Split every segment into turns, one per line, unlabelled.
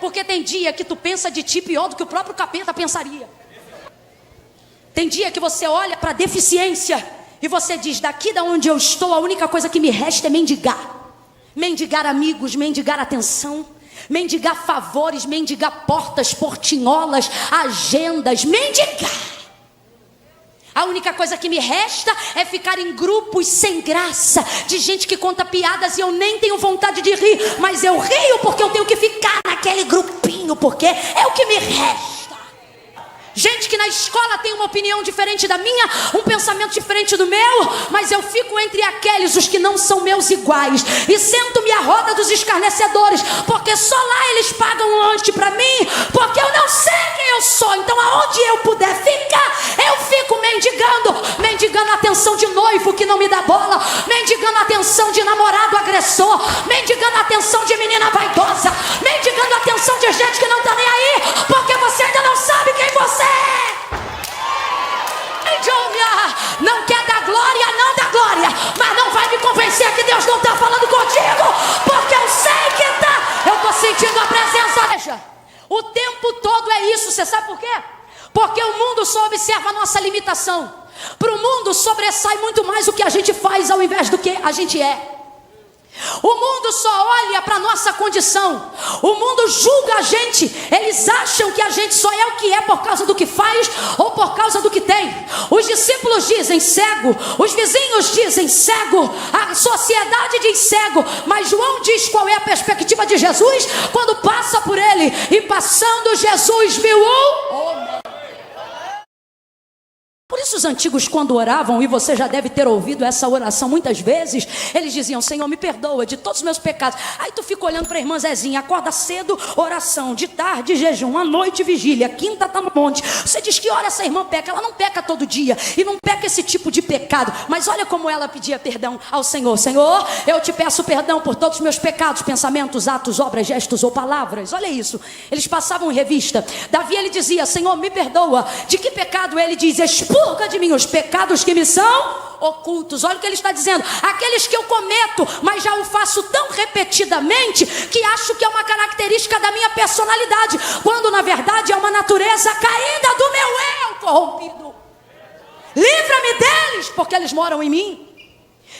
Porque tem dia que tu pensa de ti pior do que o próprio capeta pensaria. Tem dia que você olha para a deficiência e você diz: daqui da onde eu estou, a única coisa que me resta é mendigar. Mendigar amigos, mendigar atenção, mendigar favores, mendigar portas, portinholas, agendas, mendigar. A única coisa que me resta é ficar em grupos sem graça, de gente que conta piadas e eu nem tenho vontade de rir, mas eu rio porque eu tenho que ficar naquele grupinho, porque é o que me resta. Gente que na escola tem uma opinião diferente da minha, um pensamento diferente do meu, mas eu fico entre aqueles, os que não são meus iguais, e sento-me à roda dos escarnecedores, porque só lá eles pagam um lanche para mim, porque eu não sei quem eu sou. Então aonde eu puder ficar, eu fico mendigando a atenção de noivo que não me dá bola, mendigando a atenção de namorado agressor, mendigando a atenção de menina vaidosa, mendigando a atenção de gente que não está nem aí, porque você ainda não sabe quem você é. Não quer dar glória, não dá glória, mas não vai me convencer que Deus não está falando contigo, porque eu sei que está. Eu estou sentindo a presença. Veja, o tempo todo é isso. Você sabe por quê? Porque o mundo só observa a nossa limitação. Para o mundo sobressai muito mais o que a gente faz ao invés do que a gente é. O mundo só olha para a nossa condição. O mundo julga a gente. Eles acham que a gente só é o que é por causa do que faz ou por causa do que tem. Os discípulos dizem cego, os vizinhos dizem cego, a sociedade diz cego. Mas João diz qual é a perspectiva de Jesus quando passa por ele. E passando, Jesus viu um homem. Por isso os antigos, quando oravam, e você já deve ter ouvido essa oração muitas vezes, eles diziam: Senhor, me perdoa de todos os meus pecados. Aí tu fica olhando para a irmã Zezinha, acorda cedo, oração, de tarde, jejum, à noite, vigília, quinta tá no monte. Você diz: que hora essa irmã peca? Ela não peca todo dia, e não peca esse tipo de pecado. Mas olha como ela pedia perdão ao Senhor. Senhor, eu te peço perdão por todos os meus pecados, pensamentos, atos, obras, gestos ou palavras. Olha isso, eles passavam em revista. Davi, ele dizia: Senhor, me perdoa. De que pecado? Ele diz: expurga de mim os pecados que me são ocultos. Olha o que ele está dizendo: aqueles que eu cometo, mas já o faço tão repetidamente que acho que é uma característica da minha personalidade, quando na verdade é uma natureza caída do meu eu corrompido. Livra-me deles, porque eles moram em mim.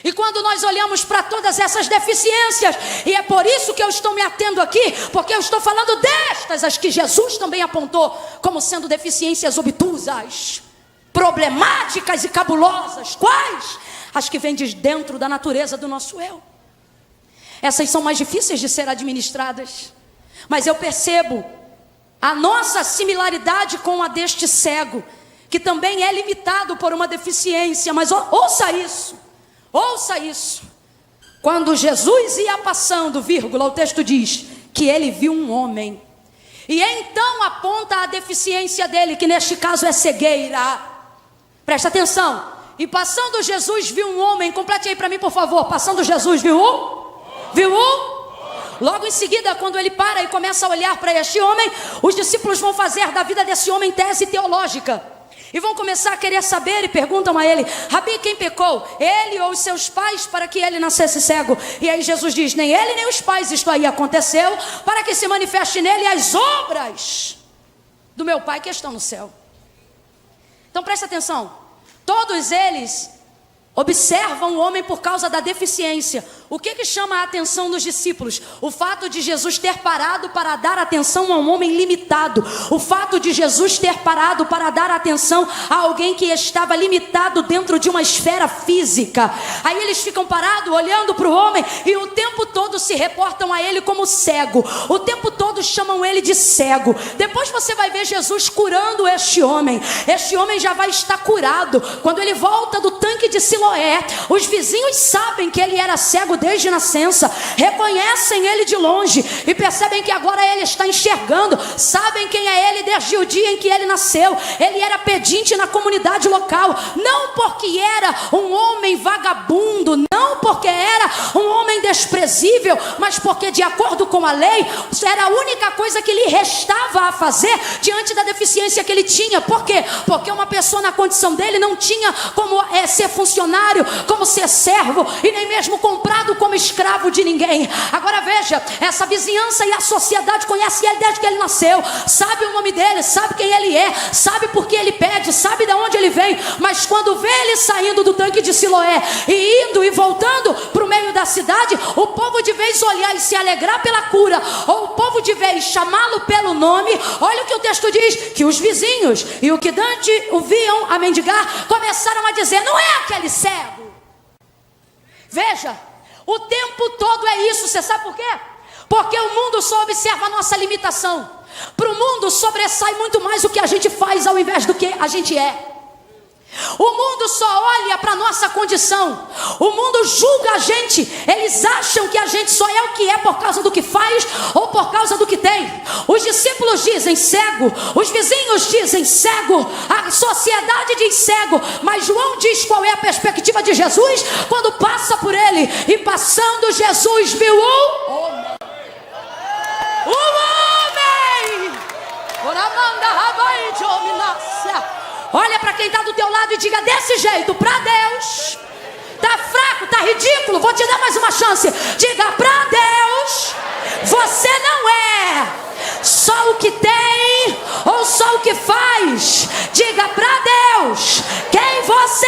E quando nós olhamos para todas essas deficiências, e é por isso que eu estou me atendo aqui, porque eu estou falando destas, as que Jesus também apontou como sendo deficiências obtusas, problemáticas e cabulosas. Quais? As que vêm de dentro da natureza do nosso eu. Essas são mais difíceis de ser administradas, mas eu percebo a nossa similaridade com a deste cego, que também é limitado por uma deficiência. Mas ouça isso. Quando Jesus ia passando, vírgula, o texto diz que ele viu um homem, e então aponta a deficiência dele, que neste caso é cegueira. Presta atenção. E passando Jesus viu um homem. Complete aí para mim, por favor. Passando Jesus viu um? Logo em seguida, quando ele para e começa a olhar para este homem, os discípulos vão fazer da vida desse homem tese teológica. E vão começar a querer saber e perguntam a ele: Rabi, quem pecou? Ele ou os seus pais para que ele nascesse cego? E aí Jesus diz: nem ele nem os pais, isto aí aconteceu para que se manifeste nele as obras do meu Pai que estão no céu. Então presta atenção, todos eles observam o homem por causa da deficiência. O que chama a atenção dos discípulos? O fato de Jesus ter parado para dar atenção a um homem limitado. O fato de Jesus ter parado para dar atenção a alguém que estava limitado dentro de uma esfera física. Aí eles ficam parados olhando para o homem e o tempo todo se reportam a ele como cego. O tempo todo chamam ele de cego. Depois você vai ver Jesus curando este homem. Este homem já vai estar curado. Quando ele volta do tanque de Siloé, os vizinhos sabem que ele era cego desde nascença, reconhecem ele de longe e percebem que agora ele está enxergando, sabem quem é ele desde o dia em que ele nasceu. Ele era pedinte na comunidade local, não porque era um homem vagabundo, não porque era um homem desprezível, mas porque de acordo com a lei, era a única coisa que lhe restava a fazer diante da deficiência que ele tinha. Por quê? Porque uma pessoa na condição dele não tinha como ser funcionário funcionário, como ser servo, e nem mesmo comprado como escravo de ninguém. Agora veja, essa vizinhança e a sociedade conhece ele desde que ele nasceu, sabe o nome dele, sabe quem ele é, sabe por que ele pede, sabe de onde ele vem. Mas quando vê ele saindo do tanque de Siloé e indo e voltando para o meio da cidade, o povo de vez olhar e se alegrar pela cura, ou o povo de vez chamá-lo pelo nome, olha o que o texto diz, que os vizinhos e o que Dante o viam a mendigar, começaram a dizer: não é aquele cego. Veja, o tempo todo é isso. Você sabe por quê? Porque o mundo só observa a nossa limitação. Para o mundo sobressai muito mais o que a gente faz ao invés do que a gente é. O mundo só olha para a nossa condição. O mundo julga a gente. Eles acham que a gente só é o que é por causa do que faz ou por causa do que tem. Os discípulos dizem cego, os vizinhos dizem cego, a sociedade diz cego. Mas João diz qual é a perspectiva de Jesus quando passa por ele. E passando, Jesus viu o homem. Olha para quem está do teu lado e diga desse jeito: para Deus, tá fraco, tá ridículo, vou te dar mais uma chance. Diga: para Deus, você não é só o que tem ou só o que faz. Diga: para Deus, quem você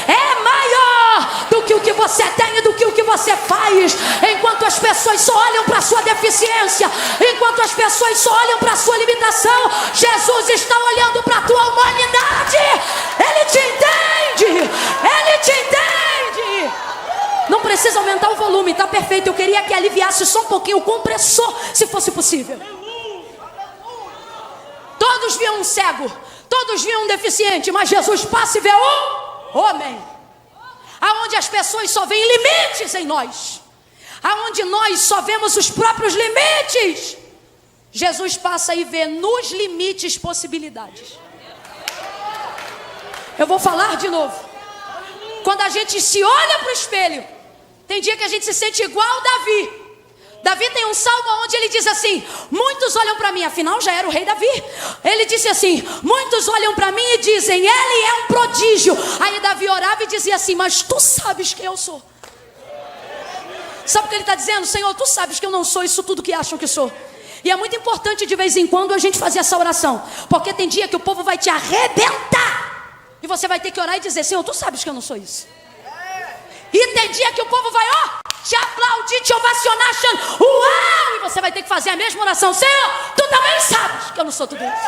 é maior do que o que você tem e do que o que você faz. Enquanto as pessoas só olham para a sua deficiência, enquanto as pessoas só olham para a sua limitação, Jesus está olhando para a tua humanidade. Ele te entende, Ele te entende. Não precisa aumentar o volume, está perfeito. Eu queria que aliviasse só um pouquinho o compressor, se fosse possível. Todos viam um cego, todos viam um deficiente, mas Jesus passa e vê um homem. Aonde as pessoas só veem limites em nós, aonde nós só vemos os próprios limites, Jesus passa e vê nos limites possibilidades. Eu vou falar de novo. Quando a gente se olha para o espelho, tem dia que a gente se sente igual Davi. Davi tem um salmo onde ele diz assim: muitos olham para mim, afinal já era o rei Davi. Ele disse assim: muitos olham para mim e dizem, ele é um prodígio. Aí Davi orava e dizia assim: mas tu sabes quem eu sou. Sabe o que ele está dizendo? Senhor, tu sabes que eu não sou isso tudo que acham que sou. E é muito importante de vez em quando a gente fazer essa oração, porque tem dia que o povo vai te arrebentar e você vai ter que orar e dizer: Senhor, tu sabes que eu não sou isso. E tem dia que o povo vai, te aplaudir, te ovacionar, achando uau! E você vai ter que fazer a mesma oração: Senhor, tu também sabes que eu não sou tudo isso.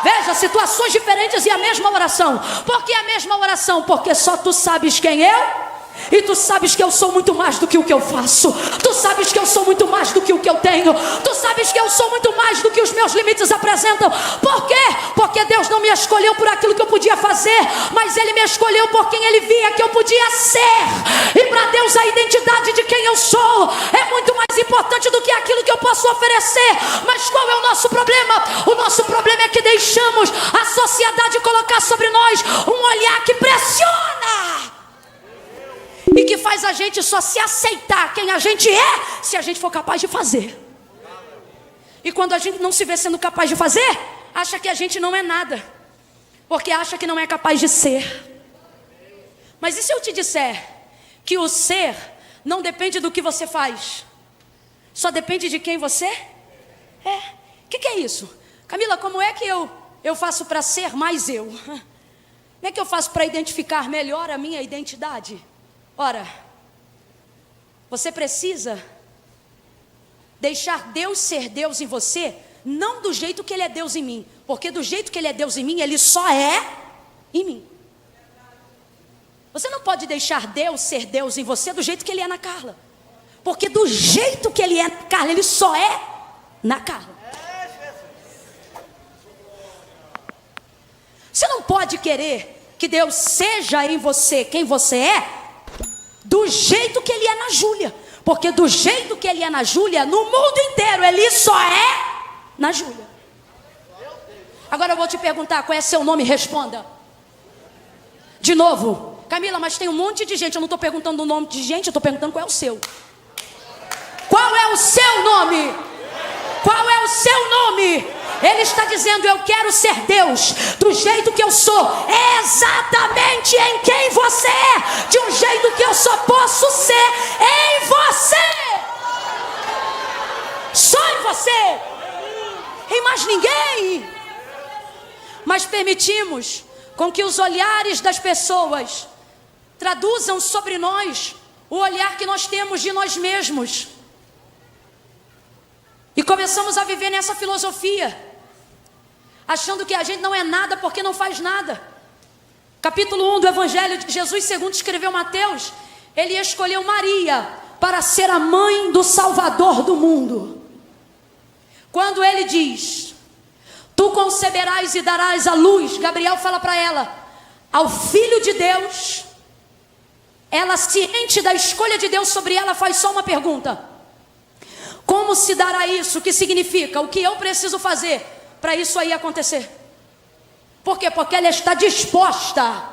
Veja, situações diferentes e a mesma oração. Por que a mesma oração? Porque só tu sabes quem eu. E tu sabes que eu sou muito mais do que o que eu faço. Tu sabes que eu sou muito mais do que o que eu tenho. Tu sabes que eu sou muito mais do que os meus limites apresentam. Por quê? Porque Deus não me escolheu por aquilo que eu podia fazer, mas Ele me escolheu por quem Ele via que eu podia ser. E para Deus a identidade de quem eu sou é muito mais importante do que aquilo que eu posso oferecer. Mas qual é o nosso problema? O nosso problema é que deixamos a sociedade colocar sobre nós um olhar que pressiona e que faz a gente só se aceitar quem a gente é se a gente for capaz de fazer. E quando a gente não se vê sendo capaz de fazer, acha que a gente não é nada, porque acha que não é capaz de ser. Mas e se eu te disser que o ser não depende do que você faz, só depende de quem você é? O que é isso? Camila, como é que eu faço para ser mais eu? Como é que eu faço para identificar melhor a minha identidade? Ora, você precisa deixar Deus ser Deus em você, não do jeito que Ele é Deus em mim, porque do jeito que Ele é Deus em mim, Ele só é em mim. Você não pode deixar Deus ser Deus em você do jeito que Ele é na Carla, porque do jeito que Ele é na Carla, Ele só é na Carla. Você não pode querer que Deus seja em você quem você é do jeito que Ele é na Júlia, porque do jeito que Ele é na Júlia, no mundo inteiro Ele só é na Júlia. Agora eu vou te perguntar: qual é seu nome? Responda. De novo. Camila, mas tem um monte de gente. Eu não estou perguntando o nome de gente, eu estou perguntando qual é o seu. Qual é o seu nome? Qual é o seu nome? Ele está dizendo: eu quero ser Deus do jeito que eu sou, exatamente em quem você é, de um jeito que eu só posso ser em você. Só em você, em mais ninguém. Mas permitimos com que os olhares das pessoas traduzam sobre nós o olhar que nós temos de nós mesmos. E começamos a viver nessa filosofia, achando que a gente não é nada porque não faz nada. Capítulo 1 do Evangelho de Jesus, segundo escreveu Mateus, ele escolheu Maria para ser a mãe do Salvador do mundo. Quando ele diz: tu conceberás e darás à luz, Gabriel fala para ela, ao Filho de Deus. Ela, ciente da escolha de Deus sobre ela, faz só uma pergunta: como se dará isso? O que significa? O que eu preciso fazer para isso aí acontecer? Por quê? Porque ela está disposta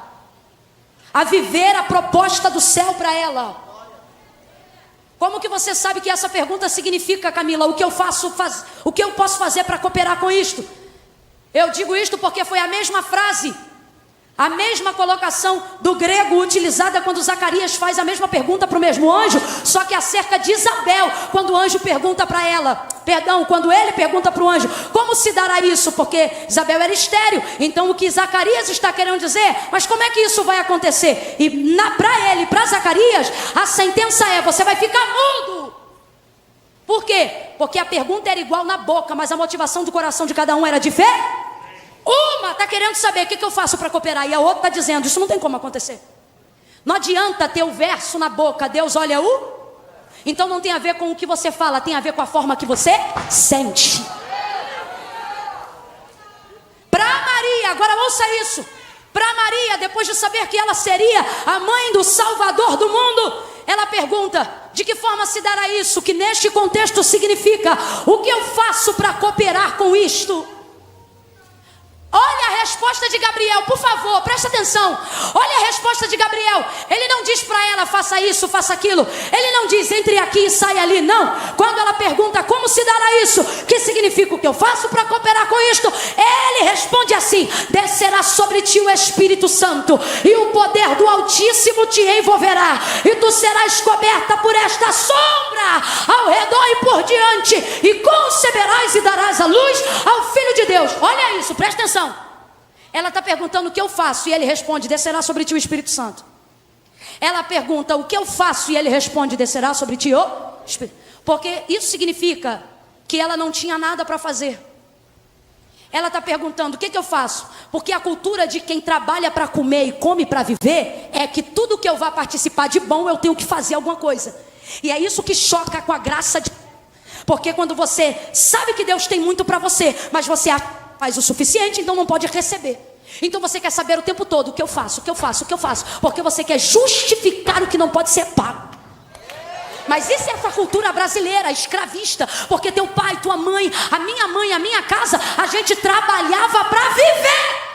a viver a proposta do céu para ela. Como que você sabe que essa pergunta significa, Camila? O que eu posso fazer para cooperar com isto? Eu digo isto porque foi a mesma frase, a mesma colocação do grego utilizada quando Zacarias faz a mesma pergunta para o mesmo anjo, só que acerca de Isabel, quando o anjo pergunta para ela, quando ele pergunta para o anjo, como se dará isso? Porque Isabel era estéril, então o que Zacarias está querendo dizer, mas como é que isso vai acontecer? E para Zacarias, a sentença é: você vai ficar mudo. Por quê? Porque a pergunta era igual na boca, mas a motivação do coração de cada um era diferente. Uma está querendo saber o que eu faço para cooperar, e a outra está dizendo: isso não tem como acontecer. Não adianta ter o verso na boca, Deus olha o... Então não tem a ver com o que você fala, tem a ver com a forma que você sente. Para Maria, agora ouça isso. Para Maria, depois de saber que ela seria a mãe do Salvador do mundo, ela pergunta: de que forma se dará isso? Que neste contexto significa: o que eu faço para cooperar com isto? Olha a resposta de Gabriel, por favor, presta atenção. Olha a resposta de Gabriel. Ele não diz para ela: faça isso, faça aquilo. Ele não diz: entre aqui e sai ali. Não. Quando ela pergunta: como se dará isso? Que significa o que eu faço para cooperar com isto? Ele responde assim: descerá sobre ti o Espírito Santo, e o poder do Altíssimo te envolverá, e tu serás coberta por esta sombra ao redor e por diante, e conceberás e darás a luz ao Filho de Deus. Olha isso, presta atenção. Ela está perguntando: o que eu faço? E ele responde: descerá sobre ti o Espírito Santo. Ela pergunta: o que eu faço? E ele responde: descerá sobre ti o Espírito. Porque isso significa que ela não tinha nada para fazer. Ela está perguntando: o que eu faço? Porque a cultura de quem trabalha para comer e come para viver é que tudo que eu vá participar de bom eu tenho que fazer alguma coisa. E é isso que choca com a graça de... Porque quando você sabe que Deus tem muito para você, mas você faz o suficiente, então não pode receber. Então você quer saber o tempo todo: o que eu faço, o que eu faço, o que eu faço, porque você quer justificar o que não pode ser pago. Mas isso é essa cultura brasileira, escravista, porque teu pai, tua mãe, a minha casa, a gente trabalhava para viver.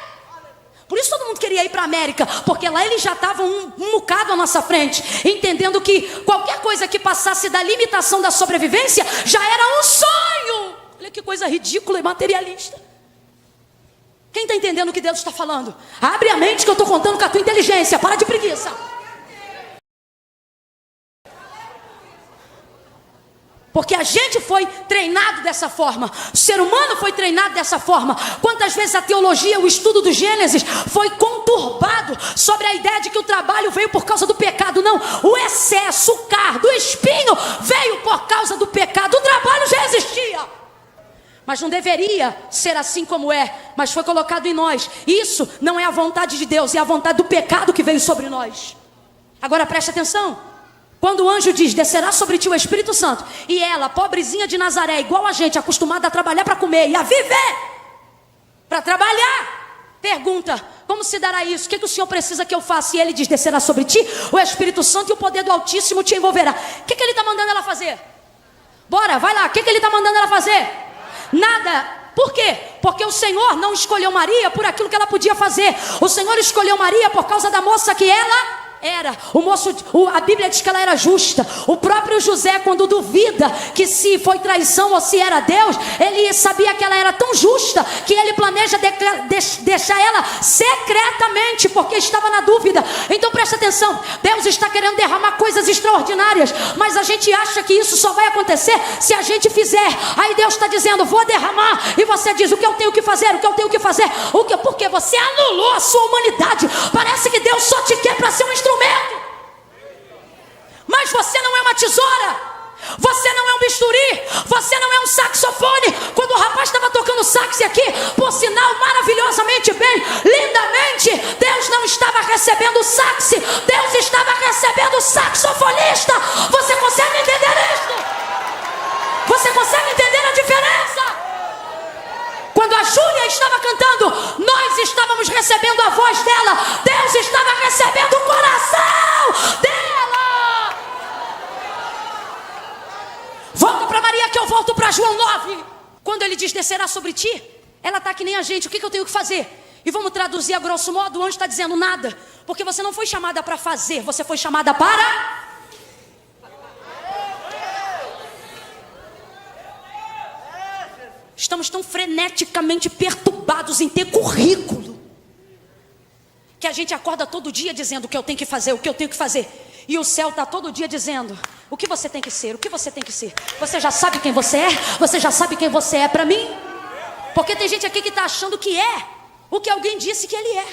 Por isso todo mundo queria ir para a América, porque lá eles já estavam um bocado à nossa frente, entendendo que qualquer coisa que passasse da limitação da sobrevivência já era um sonho. Olha que coisa ridícula e materialista. Quem está entendendo o que Deus está falando? Abre a mente que eu estou contando com a tua inteligência. Para de preguiça. Porque a gente foi treinado dessa forma. O ser humano foi treinado dessa forma. Quantas vezes a teologia, o estudo do Gênesis foi conturbado sobre a ideia de que o trabalho veio por causa do pecado. Não, o excesso, o cardo, o espinho veio por causa do pecado. O trabalho já existia, mas não deveria ser assim como é. Mas foi colocado em nós. Isso não é a vontade de Deus, é a vontade do pecado que veio sobre nós. Agora preste atenção. Quando o anjo diz: descerá sobre ti o Espírito Santo, e ela, pobrezinha de Nazaré, igual a gente, acostumada a trabalhar para comer e a viver para trabalhar, pergunta: como se dará isso? O que o Senhor precisa que eu faça? E ele diz: descerá sobre ti o Espírito Santo, e o poder do Altíssimo te envolverá. O que ele está mandando ela fazer? Bora, vai lá. O que ele está mandando ela fazer? Nada. Por quê? Porque o Senhor não escolheu Maria por aquilo que ela podia fazer. O Senhor escolheu Maria por causa da moça que ela Era. A Bíblia diz que ela era justa. O próprio José, quando duvida que se foi traição ou se era Deus, ele sabia que ela era tão justa que ele planeja deixar ela secretamente, porque estava na dúvida. Então presta atenção, Deus está querendo derramar coisas extraordinárias, mas a gente acha que isso só vai acontecer se a gente fizer. Aí Deus está dizendo, vou derramar, e você diz, o que eu tenho que fazer, o que eu tenho que fazer, o que? Porque você anulou a sua humanidade. Parece que Deus só te quer para ser um instrumento, mas você não é uma tesoura. Você não é um bisturi, você não é um saxofone. Quando o rapaz estava tocando sax aqui, por sinal, maravilhosamente bem, lindamente, Deus não estava recebendo o sax, Deus estava recebendo o saxofonista. Você consegue entender isso? Você consegue entender a diferença? Quando a Júlia estava cantando, nós estávamos recebendo a voz dela, Deus estava recebendo o coração dela. Volta para Maria que eu volto para João 9. Quando ele diz, descerá sobre ti, ela está que nem a gente, o que eu tenho que fazer? E vamos traduzir a grosso modo, o anjo está dizendo nada. Porque você não foi chamada para fazer, você foi chamada para... Estamos tão freneticamente perturbados em ter currículo, que a gente acorda todo dia dizendo o que eu tenho que fazer, o que eu tenho que fazer. E o céu está todo dia dizendo, o que você tem que ser, o que você tem que ser. Você já sabe quem você é? Você já sabe quem você é para mim? Porque tem gente aqui que está achando que é o que alguém disse que ele é,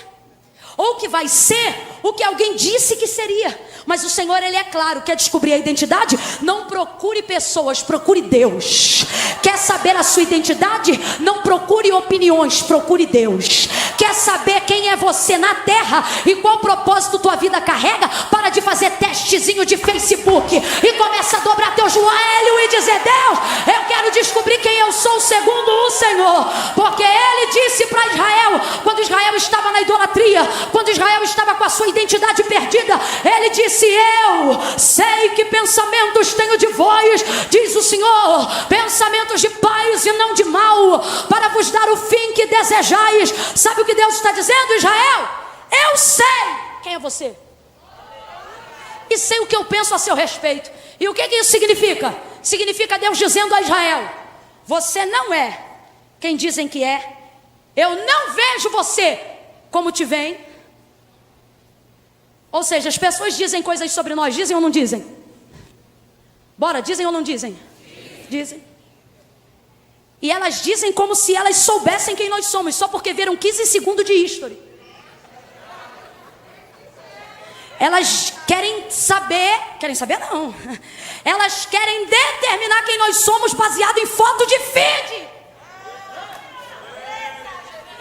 ou que vai ser o que alguém disse que seria. Mas o Senhor, Ele é claro, quer descobrir a identidade? Não procure pessoas, procure Deus. Quer saber a sua identidade? Não procure opiniões, procure Deus. Quer saber quem é você na terra e qual propósito tua vida carrega? Para de fazer testezinho de Facebook e começa a dobrar teu joelho e dizer, Deus, eu quero descobrir quem eu sou segundo o Senhor. Porque Ele disse para Israel, quando Israel estava na idolatria, quando Israel estava com a sua identidade perdida, Ele disse, eu sei que pensamentos tenho de vós, diz o Senhor, pensamentos de paz e não de mal, para vos dar o fim que desejais. Sabe o que Deus está dizendo, Israel? Eu sei quem é você e sei o que eu penso a seu respeito. E o que isso significa? Significa Deus dizendo a Israel, você não é quem dizem que é. Eu não vejo você como te veem. Ou seja, as pessoas dizem coisas sobre nós, dizem ou não dizem? Bora, dizem ou não dizem? Dizem. E elas dizem como se elas soubessem quem nós somos, só porque viram 15 segundos de history. Elas querem saber não. Elas querem determinar quem nós somos baseado em foto de feed.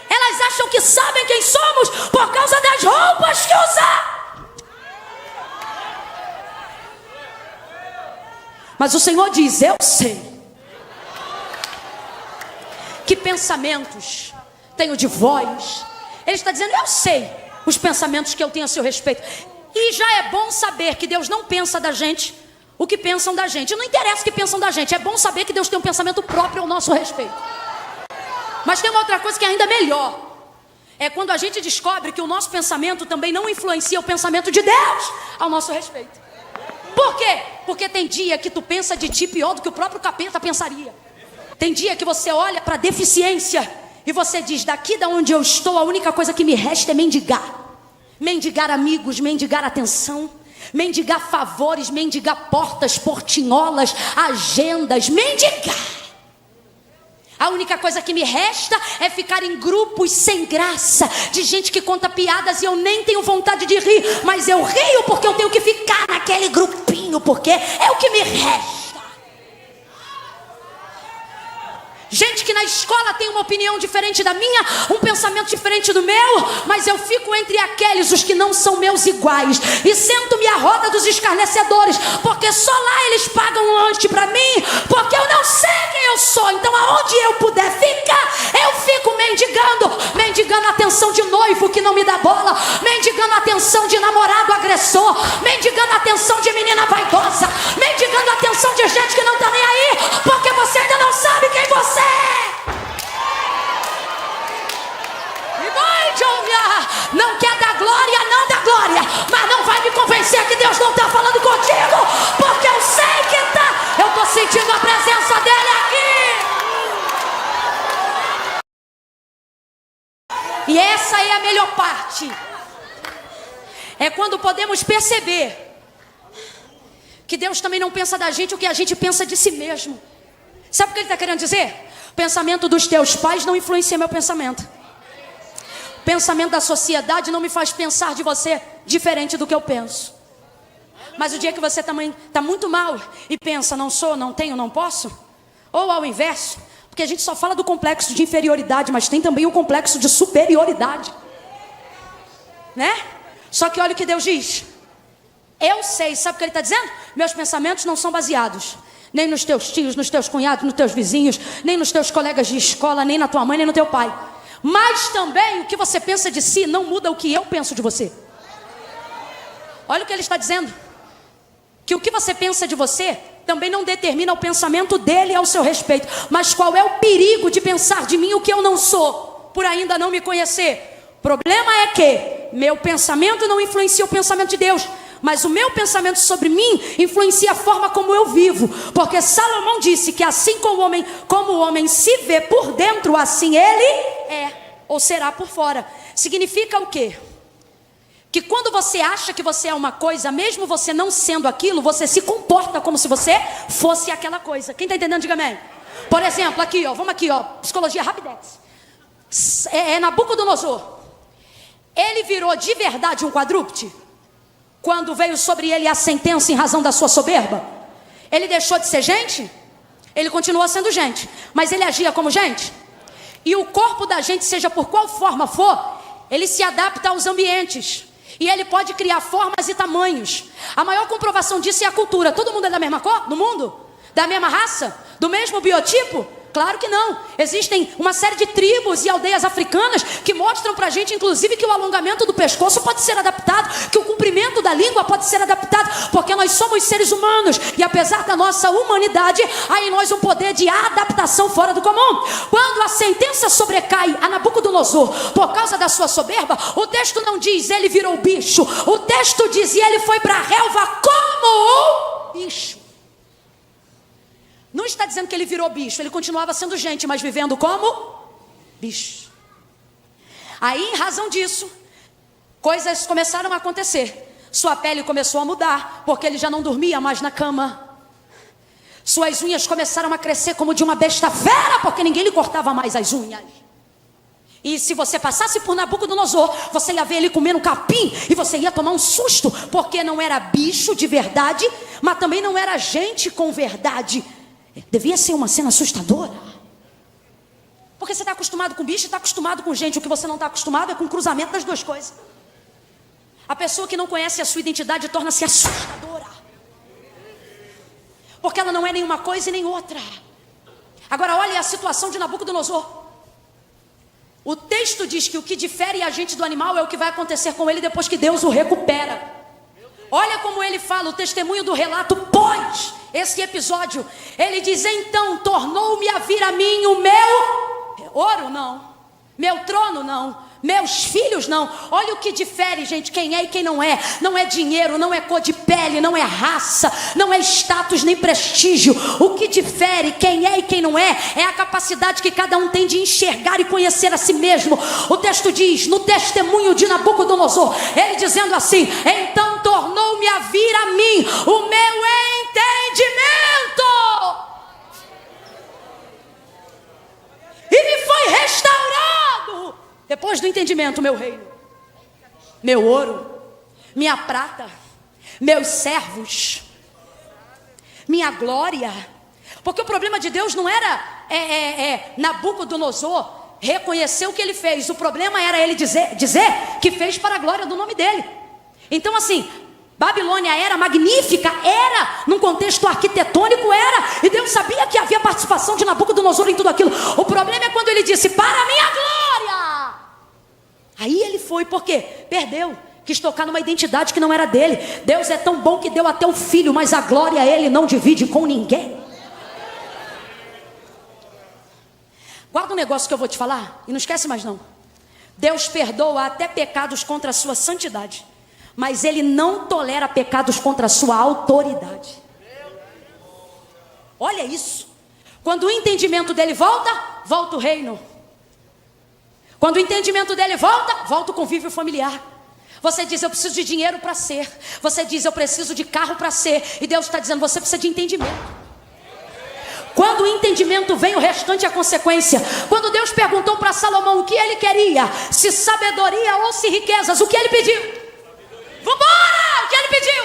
Elas acham que sabem quem somos por causa das roupas que usam. Mas o Senhor diz, eu sei que pensamentos tenho de vós. Ele está dizendo, eu sei os pensamentos que eu tenho a seu respeito. E já é bom saber que Deus não pensa da gente o que pensam da gente. Não interessa o que pensam da gente, é bom saber que Deus tem um pensamento próprio ao nosso respeito. Mas tem uma outra coisa que é ainda melhor. É quando a gente descobre que o nosso pensamento também não influencia o pensamento de Deus ao nosso respeito. Por quê? Porque tem dia que tu pensa de ti pior do que o próprio capeta pensaria. Tem dia que você olha para a deficiência e você diz, daqui da onde eu estou, a única coisa que me resta é mendigar. Mendigar amigos, mendigar atenção, mendigar favores, mendigar portas, portinholas, agendas, mendigar. A única coisa que me resta é ficar em grupos sem graça, de gente que conta piadas e eu nem tenho vontade de rir, mas eu rio porque eu tenho que ficar naquele grupinho, porque é o que me resta. Gente que na escola tem uma opinião diferente da minha, um pensamento diferente do meu, mas eu fico entre aqueles, os que não são meus iguais, e sento-me à roda dos escarnecedores, porque só lá eles pagam um lanche para mim, porque eu não sei quem eu sou. Então aonde eu puder ficar, eu fico mendigando a atenção de noivo que não me dá bola, mendigando a atenção de namorado agressor, mendigando a atenção de menina vaidosa, mendigando a atenção de gente que não tá nem aí, porque você ainda não sabe quem você é. E vai, Jônia, não quer dar glória, não dá glória, mas não vai me convencer que Deus não está falando contigo, porque eu sei que está. Eu estou sentindo a presença dele aqui. E essa é a melhor parte. É quando podemos perceber que Deus também não pensa da gente o que a gente pensa de si mesmo. Sabe o que ele está querendo dizer? O pensamento dos teus pais não influencia meu pensamento. O pensamento da sociedade não me faz pensar de você diferente do que eu penso. Mas o dia que você também está muito mal e pensa, não sou, não tenho, não posso, ou ao inverso, porque a gente só fala do complexo de inferioridade, mas tem também o complexo de superioridade, né? Só que olha o que Deus diz. Eu sei, sabe o que ele está dizendo? Meus pensamentos não são baseados nem nos teus tios, nos teus cunhados, nos teus vizinhos, nem nos teus colegas de escola, nem na tua mãe, nem no teu pai. Mas também o que você pensa de si não muda o que eu penso de você. Olha o que ele está dizendo. Que o que você pensa de você também não determina o pensamento dele ao seu respeito. Mas qual é o perigo de pensar de mim o que eu não sou, por ainda não me conhecer? O problema é que meu pensamento não influencia o pensamento de Deus, mas o meu pensamento sobre mim influencia a forma como eu vivo. Porque Salomão disse que assim como o homem se vê por dentro, assim ele é, ou será por fora. Significa o quê? Que quando você acha que você é uma coisa, mesmo você não sendo aquilo, você se comporta como se você fosse aquela coisa. Quem está entendendo, diga amém. Por exemplo, aqui ó, vamos aqui ó, psicologia rapidex. Nabucodonosor, ele virou de verdade um quadrúpede quando veio sobre ele a sentença em razão da sua soberba? Ele deixou de ser gente? Ele continuou sendo gente, mas ele agia como gente? E o corpo da gente, seja por qual forma for, ele se adapta aos ambientes. E ele pode criar formas e tamanhos. A maior comprovação disso é a cultura. Todo mundo é da mesma cor no mundo? Da mesma raça? Do mesmo biotipo? Claro que não. Existem uma série de tribos e aldeias africanas que mostram pra gente, inclusive, que o alongamento do pescoço pode ser adaptado, que o comprimento da língua pode ser adaptado, porque nós somos seres humanos e apesar da nossa humanidade, há em nós um poder de adaptação fora do comum. Quando a sentença sobrecai a Nabucodonosor por causa da sua soberba, o texto não diz ele virou bicho, o texto diz e ele foi para a relva como um bicho. Não está dizendo que ele virou bicho, ele continuava sendo gente, mas vivendo como bicho. Aí, em razão disso, coisas começaram a acontecer. Sua pele começou a mudar, porque ele já não dormia mais na cama. Suas unhas começaram a crescer como de uma besta fera, porque ninguém lhe cortava mais as unhas. E se você passasse por Nabucodonosor, você ia ver ele comendo capim e você ia tomar um susto, porque não era bicho de verdade, mas também não era gente com verdade. Devia ser uma cena assustadora. Porque você está acostumado com bicho e está acostumado com gente. O que você não está acostumado é com o cruzamento das duas coisas. A pessoa que não conhece a sua identidade torna-se assustadora, porque ela não é nenhuma coisa e nem outra. Agora olha a situação de Nabucodonosor. O texto diz que o que difere a gente do animal é o que vai acontecer com ele depois que Deus o recupera. Olha como ele fala, o testemunho do relato pós esse episódio. Ele diz, então tornou-me a vir a mim o meu ouro não, meu trono não, meus filhos não. Olha o que difere, gente, quem é e quem não é. Não é dinheiro, não é cor de pele, não é raça, não é status nem prestígio. O que difere quem é e quem não é a capacidade que cada um tem de enxergar e conhecer a si mesmo. O texto diz, no testemunho de Nabucodonosor, ele dizendo assim, então tornou-me a vir a mim o meu entendimento e me foi restaurado depois do entendimento, meu reino, meu ouro, minha prata, meus servos, minha glória. Porque o problema de Deus não era Nabucodonosor reconhecer o que ele fez. O problema era ele dizer que fez para a glória do nome dele. Então assim, Babilônia era magnífica, era, num contexto arquitetônico era, e Deus sabia que havia participação de Nabucodonosor em tudo aquilo. O problema é quando ele disse, para a minha glória. Aí ele foi, por quê? Perdeu, quis tocar numa identidade que não era dele. Deus é tão bom que deu até o filho, mas a glória ele não divide com ninguém. Guarda um negócio que eu vou te falar, e não esquece mais não. Deus perdoa até pecados contra a sua santidade, mas ele não tolera pecados contra a sua autoridade. Olha isso. Quando o entendimento dele volta, volta o reino. Quando o entendimento dele volta, volta o convívio familiar. Você diz, eu preciso de dinheiro para ser. Você diz, eu preciso de carro para ser. E Deus está dizendo, você precisa de entendimento. Quando o entendimento vem, o restante é consequência. Quando Deus perguntou para Salomão o que ele queria, se sabedoria ou se riquezas, o que ele pediu? Vambora! O que ele pediu?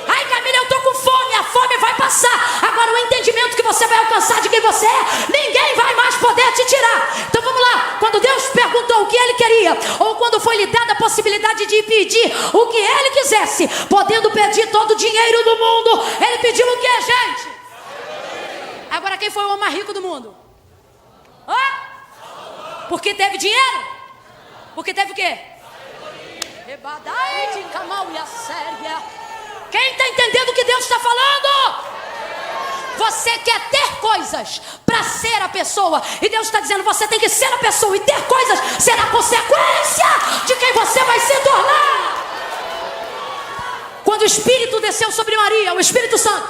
Ai, Camila, eu estou com fome, a fome vai passar. Agora o entendimento que você vai alcançar de quem você é, ninguém vai mais poder te tirar. Então vamos lá, quando Deus perguntou o que ele queria, ou quando foi lhe dada a possibilidade de pedir o que ele quisesse, podendo pedir todo o dinheiro do mundo, ele pediu o que, gente? Agora quem foi o homem mais rico do mundo? Hã? Porque teve dinheiro? Porque teve o quê? Rebadai de Camal e a Sérvia. Quem está entendendo o que Deus está falando? Você quer ter coisas para ser a pessoa, e Deus está dizendo, você tem que ser a pessoa, e ter coisas será consequência de quem você vai se tornar. Quando o Espírito desceu sobre Maria, o Espírito Santo,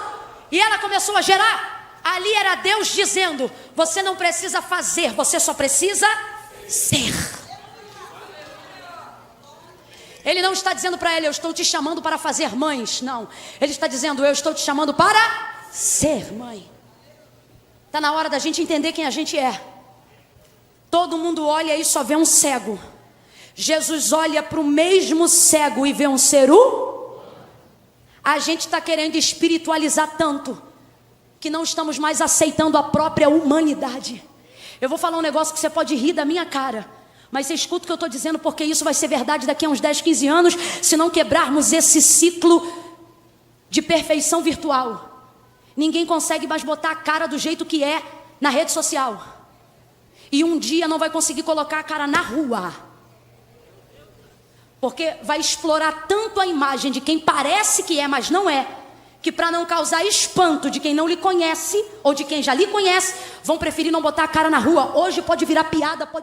e ela começou a gerar, ali era Deus dizendo, você não precisa fazer, você só precisa ser. Ele não está dizendo para ela, eu estou te chamando para fazer mães. Não, ele está dizendo, eu estou te chamando para ser mãe. Está na hora da gente entender quem a gente é. Todo mundo olha e só vê um cego. Jesus olha para o mesmo cego e vê um ser humano. A gente está querendo espiritualizar tanto que não estamos mais aceitando a própria humanidade. Eu vou falar um negócio que você pode rir da minha cara, mas você escuta o que eu estou dizendo, porque isso vai ser verdade daqui a uns 10, 15 anos, se não quebrarmos esse ciclo de perfeição virtual. Ninguém consegue mais botar a cara do jeito que é na rede social. E um dia não vai conseguir colocar a cara na rua. Porque vai explorar tanto a imagem de quem parece que é, mas não é, que para não causar espanto de quem não lhe conhece, ou de quem já lhe conhece, vão preferir não botar a cara na rua. Hoje pode virar piada, pode